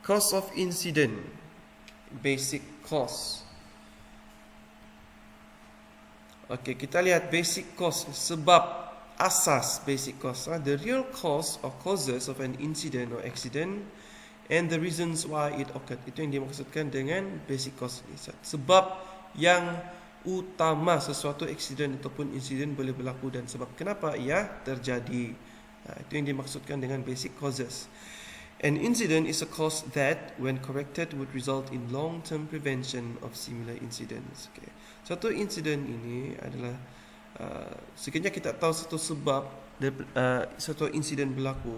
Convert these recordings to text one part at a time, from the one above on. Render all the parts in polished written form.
Cause of incident, basic cause. Okay, kita lihat basic cause, sebab asas basic cause. The real cause or causes of an incident or accident and the reasons why it occurred. Itu yang dimaksudkan dengan basic cause. Sebab yang utama sesuatu accident ataupun insiden boleh berlaku dan sebab kenapa ia terjadi. Itu yang dimaksudkan dengan basic causes. An incident is a cause that, when corrected, would result in long-term prevention of similar incidents. Okay. Satu insiden ini adalah sekiranya kita tahu satu sebab satu insiden berlaku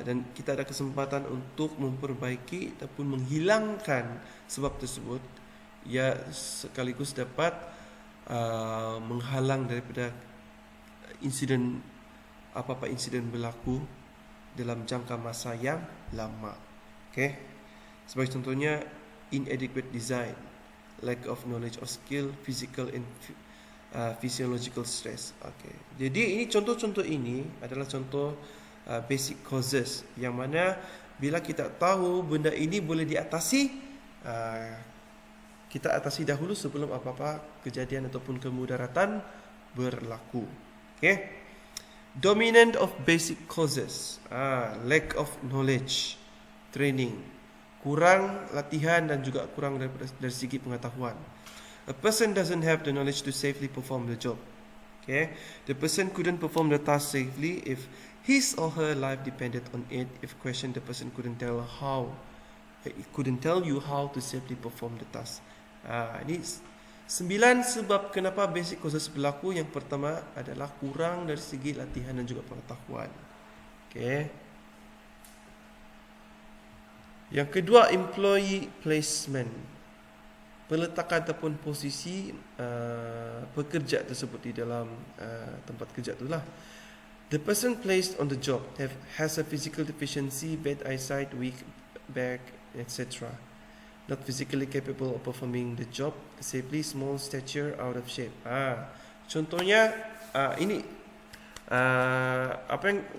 dan kita ada kesempatan untuk memperbaiki ataupun menghilangkan sebab tersebut, ia sekaligus dapat menghalang daripada insiden apa-apa insiden berlaku dalam jangka masa yang lama. Okay. Sebagai contohnya, inadequate design, lack of knowledge or skill, physical and physiological stress. Okay. Jadi ini contoh-contoh ini adalah contoh basic causes yang mana bila kita tahu benda ini boleh diatasi, kita atasi dahulu sebelum apa-apa kejadian ataupun kemudaratan berlaku. Okay. Dominant of basic causes, lack of knowledge, training, kurang latihan dan juga kurang dari segi pengetahuan. A person doesn't have the knowledge to safely perform the job. Okay, the person couldn't perform the task safely if his or her life depended on it. If questioned, the person couldn't tell you how to safely perform the task. Ini 9 sebab kenapa basic causes berlaku. Yang pertama adalah kurang dari segi latihan dan juga pengetahuan. Okay. Yang kedua, employee placement, peletakan ataupun posisi pekerja tersebut di dalam tempat kerja itulah. The person placed on the job has a physical deficiency, bad eyesight, weak back, etc. Not physically capable of performing the job safely, small stature, out of shape. Contohnya ini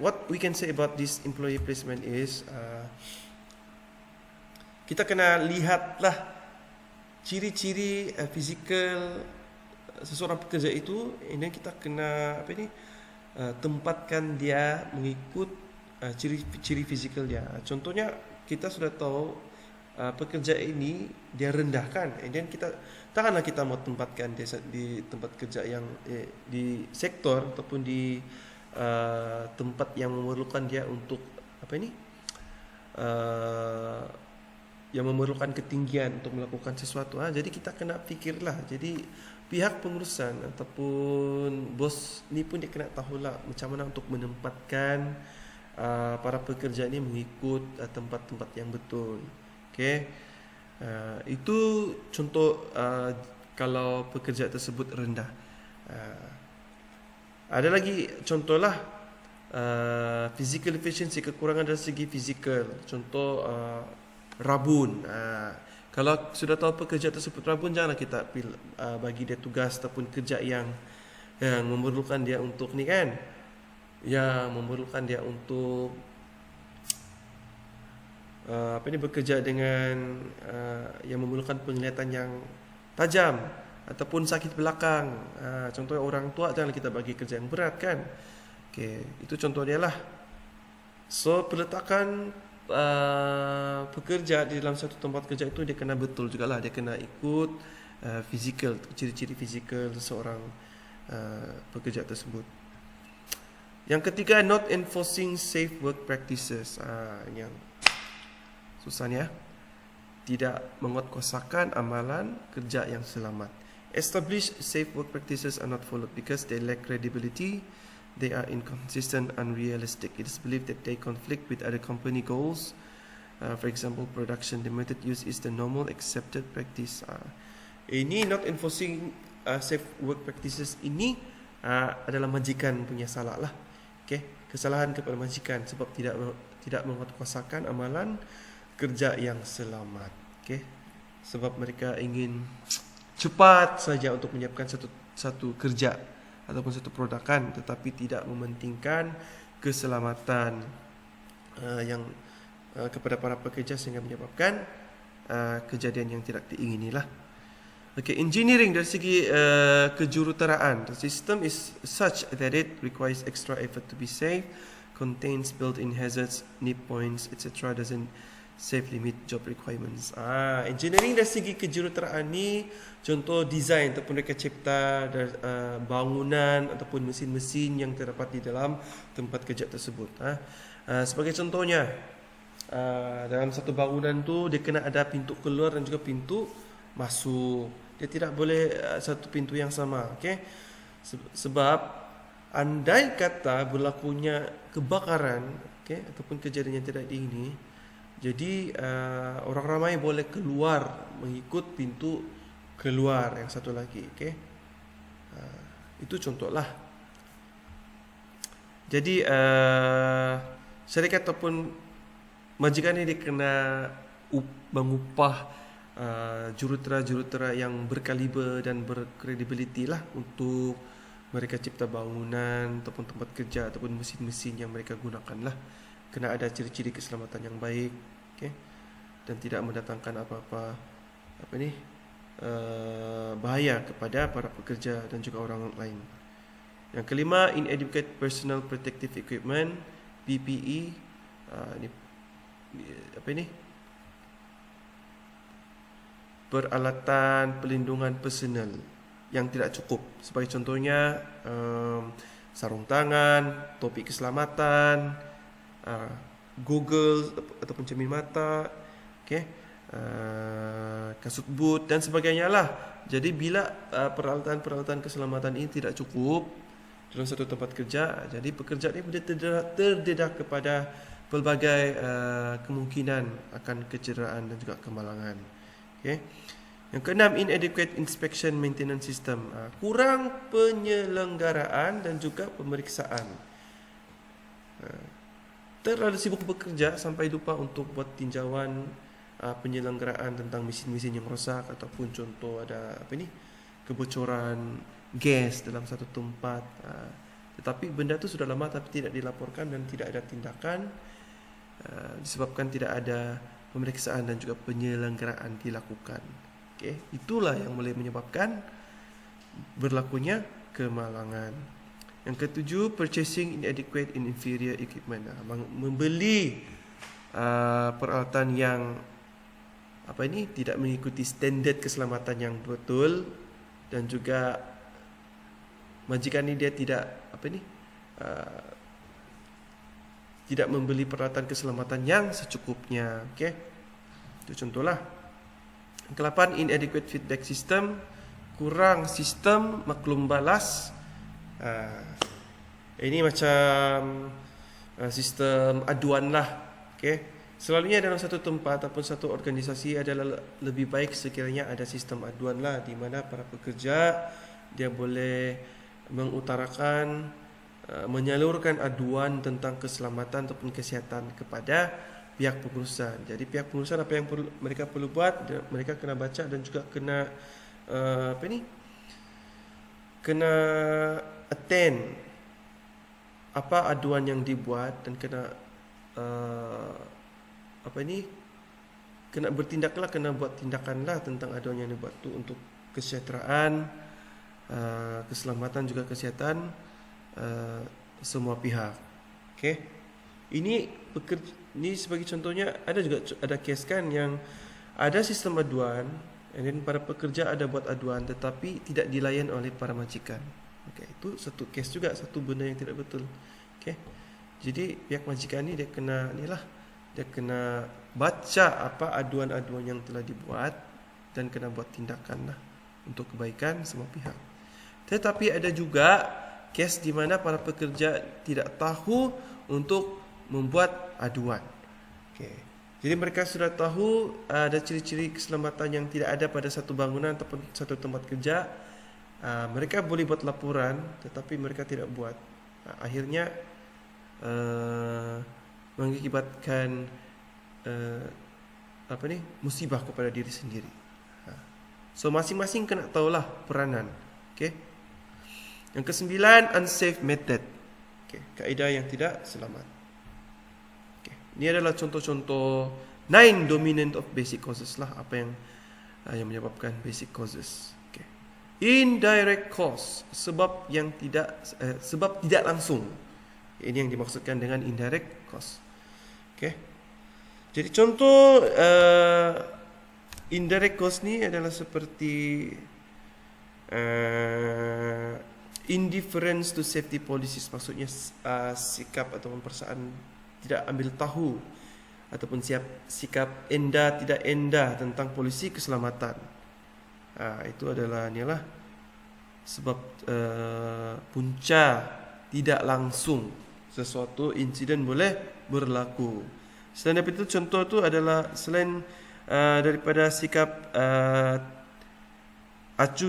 what we can say about this employee placement is kita kena lihatlah ciri-ciri fizikal seseorang pekerja itu, dan kita kena tempatkan dia mengikut ciri-ciri fizikal dia. Contohnya kita sudah tahu pekerja ini dia rendahkan, dan kita takkanlah kita mau tempatkan dia di tempat kerja yang di sektor ataupun di tempat yang memerlukan dia untuk yang memerlukan ketinggian untuk melakukan sesuatu. Jadi kita kena fikirlah. Jadi pihak pengurusan ataupun bos ni pun dia kena tahulah macam mana untuk menempatkan para pekerja ini mengikut tempat-tempat yang betul. Okay. Itu contoh kalau pekerja tersebut rendah. Ada lagi contohlah physical deficiency, kekurangan dari segi fizikal. Contoh rabun. Kalau sudah tahu pekerja tersebut rabun, janganlah kita bagi dia tugas ataupun kerja yang memerlukan dia untuk ni kan, yang memerlukan dia untuk bekerja dengan yang memerlukan penglihatan yang tajam ataupun sakit belakang. Contohnya orang tua, janganlah kita bagi kerja yang berat kan. Okay, itu contoh dia lah. So peletakan pekerja di dalam satu tempat kerja itu dia kena betul jugalah. Dia kena ikut fizikal, ciri-ciri fizikal seseorang pekerja tersebut. Yang ketiga, not enforcing safe work practices. Yang susahnya, tidak menguatkuasakan amalan kerja yang selamat. Established safe work practices are not followed because they lack credibility. They are inconsistent, unrealistic. It is believed that they conflict with other company goals. For example, production limited use is the normal accepted practice. Ini not enforcing safe work practices ini adalah majikan punya salah lah. Okay, kesalahan kepada majikan sebab tidak menguatkuasakan amalan kerja yang selamat. Okay, sebab mereka ingin cepat saja untuk menyiapkan satu kerja ataupun satu produkan, tetapi tidak mementingkan keselamatan yang kepada para pekerja sehingga menyebabkan kejadian yang tidak diingini lah. Okay, engineering dari segi kejuruteraan. The system is such that it requires extra effort to be safe, contains built-in hazards, nip points, etc. Doesn't safely meet job requirements. Engineering dari segi kejuruteraan ni, contoh design ataupun reka cipta bangunan ataupun mesin-mesin yang terdapat di dalam tempat kerja tersebut. Sebagai contohnya, dalam satu bangunan tu dia kena ada pintu keluar dan juga pintu masuk. Dia tidak boleh satu pintu yang sama, okey? Sebab andai kata berlakunya kebakaran, okey, ataupun kejadian yang tidak diingini, jadi orang ramai boleh keluar mengikut pintu keluar yang satu lagi, okey? Itu contohlah. Jadi syarikat ataupun majikan ini dia kena mengupah jurutera-jurutera yang berkaliber dan berkredibiliti lah untuk mereka cipta bangunan ataupun tempat kerja ataupun mesin-mesin yang mereka gunakan lah. Kena ada ciri-ciri keselamatan yang baik, okay? Dan tidak mendatangkan apa-apa bahaya kepada para pekerja dan juga orang lain. Yang kelima, inadequate personal protective equipment, PPE. Peralatan pelindungan personal yang tidak cukup. Sebagai contohnya, sarung tangan, topi keselamatan, goggle ataupun cermin mata, okay? Kasut boot dan sebagainya lah. Jadi bila peralatan-peralatan keselamatan ini tidak cukup dalam satu tempat kerja, jadi pekerja ini boleh terdedah kepada pelbagai kemungkinan akan kecederaan dan juga kemalangan. Okay. Yang keenam, inadequate inspection maintenance system. Kurang penyelenggaraan dan juga pemeriksaan. Terlalu sibuk bekerja sampai lupa untuk buat tinjauan penyelenggaraan tentang mesin-mesin yang rosak ataupun contoh ada kebocoran gas dalam satu tempat. Tetapi benda itu sudah lama tapi tidak dilaporkan dan tidak ada tindakan disebabkan tidak ada pemeriksaan dan juga penyelenggaraan dilakukan. Okay. Itulah yang boleh menyebabkan berlakunya kemalangan. Yang ketujuh, purchasing inadequate and inferior equipment. Membeli peralatan yang tidak mengikuti standard keselamatan yang betul dan juga majikan ini dia tidak tidak membeli peralatan keselamatan yang secukupnya. Okay? Itu contohlah. Yang ke-8, inadequate feedback system. Kurang sistem maklum balas. Ini macam sistem aduan lah. Okay? Selalunya dalam satu tempat ataupun satu organisasi adalah lebih baik sekiranya ada sistem aduan lah, di mana para pekerja dia boleh mengutarakan, menyalurkan aduan tentang keselamatan ataupun kesihatan kepada pihak pengurusan. Jadi pihak pengurusan apa yang mereka perlu buat, mereka kena baca dan juga kena kena attend apa aduan yang dibuat dan kena kena bertindaklah, kena buat tindakanlah tentang aduan yang dibuat tu untuk kesejahteraan, keselamatan juga kesihatan semua pihak. Okay. Ini sebagai contohnya ada kes kan yang ada sistem aduan dan para pekerja ada buat aduan tetapi tidak dilayan oleh para majikan. Okay. Itu satu kes juga, satu benda yang tidak betul. Okay. Jadi pihak majikan ni dia kena baca apa aduan-aduan yang telah dibuat dan kena buat tindakan lah untuk kebaikan semua pihak. Tetapi ada juga kes di mana para pekerja tidak tahu untuk membuat aduan. Okay. Jadi mereka sudah tahu ada ciri-ciri keselamatan yang tidak ada pada satu bangunan ataupun satu tempat kerja. Mereka boleh buat laporan tetapi mereka tidak buat. Akhirnya mengakibatkan musibah kepada diri sendiri. So masing-masing kena tahulah peranan. Okay. Yang ke-9, unsafe method. Okay. Kaedah yang tidak selamat. Okay. Ini adalah contoh-contoh 9 dominant of basic causes lah, apa yang menyebabkan basic causes. Okay. Indirect cause, sebab tidak langsung. Ini yang dimaksudkan dengan indirect cause. Okay. Jadi contoh indirect cause ni adalah seperti indifference to safety policies, maksudnya sikap ataupun perasaan tidak ambil tahu ataupun sikap tidak endah tentang polisi keselamatan. Itu adalah inilah sebab punca tidak langsung sesuatu insiden boleh berlaku. Selain daripada itu, contoh tu adalah selain daripada sikap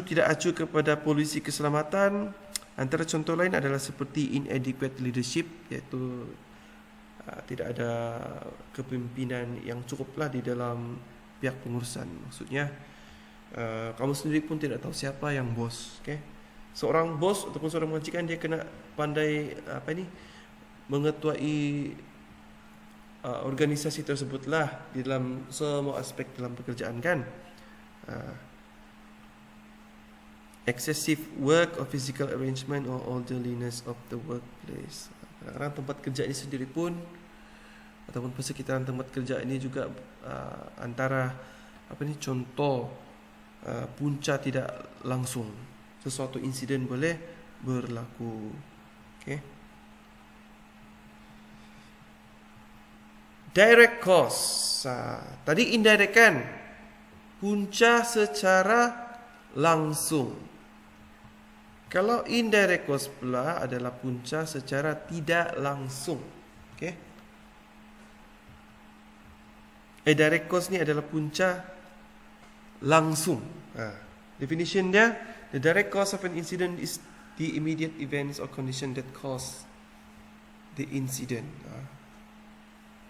tidak acu kepada polisi keselamatan, antara contoh lain adalah seperti inadequate leadership, iaitu tidak ada kepimpinan yang cukuplah di dalam pihak pengurusan. Maksudnya kamu sendiri pun tidak tahu siapa yang bos. Okay? Seorang bos ataupun seorang majikan, dia kena pandai mengetuai organisasi tersebutlah di dalam semua aspek dalam pekerjaan kan. Excessive work or physical arrangement or orderliness of the workplace. Kadang-kadang tempat kerja ini sendiri pun ataupun persekitaran tempat kerja ini juga antara contoh punca tidak langsung sesuatu insiden boleh berlaku. Okay. Direct cause. Tadi indirect kan, punca secara langsung. Kalau indirect cause pula adalah punca secara tidak langsung. Okay. Direct cause ni adalah punca langsung. Definition dia, the direct cause of an incident is the immediate events or condition that cause the incident.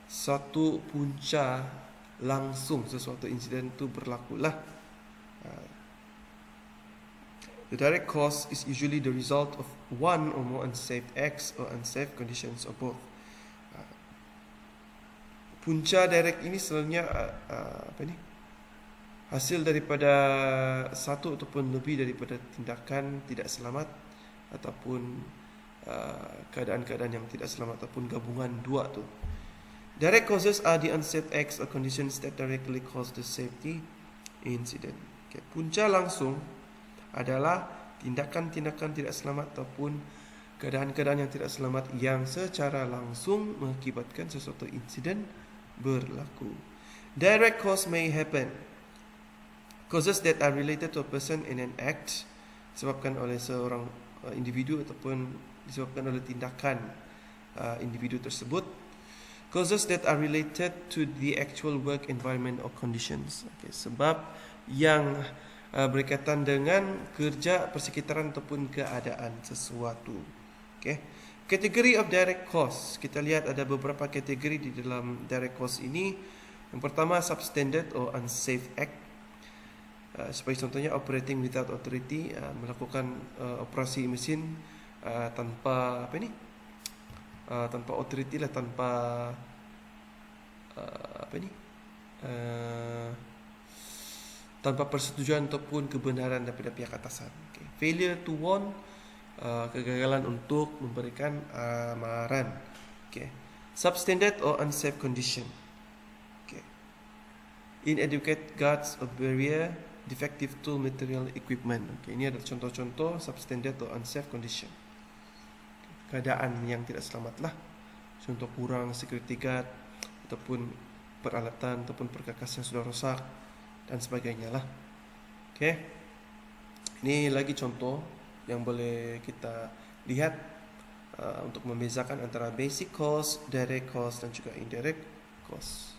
Satu punca langsung sesuatu insiden itu berlakulah. The direct cause is usually the result of one or more unsafe acts or unsafe conditions or both. Punca direct ini selalunya hasil daripada satu ataupun lebih daripada tindakan tidak selamat ataupun keadaan-keadaan yang tidak selamat ataupun gabungan dua tu. Direct causes are the unsafe acts or conditions that directly cause the safety incident. Okay. Punca langsung adalah tindakan-tindakan tidak selamat ataupun keadaan-keadaan yang tidak selamat yang secara langsung mengakibatkan sesuatu insiden berlaku. Direct cause may happen. Causes that are related to a person in an act, disebabkan oleh seorang individu ataupun disebabkan oleh tindakan individu tersebut. Causes that are related to the actual work environment or conditions. Okay, sebab yang berkaitan dengan kerja, persekitaran ataupun keadaan sesuatu. Okay. Kategori of direct cause. Kita lihat ada beberapa kategori di dalam direct cause ini. Yang pertama, substandard or unsafe act. Sebagai contohnya, operating without authority, melakukan operasi mesin tanpa tanpa authority lah, tanpa tanpa persetujuan ataupun kebenaran daripada pihak atasan. Okay. Failure to warn, kegagalan untuk memberikan amaran. Okay. Substandard or unsafe condition. Okay. Inadequate guards or barrier, defective tool, material, equipment. Okay. Ini adalah contoh-contoh substandard or unsafe condition. Keadaan yang tidak selamat lah. Contoh kurang security guard ataupun peralatan ataupun perkakas yang sudah rosak dan sebagainya lah. Okay. Ini lagi contoh yang boleh kita lihat untuk membezakan antara basic cause, direct cause dan juga indirect cause.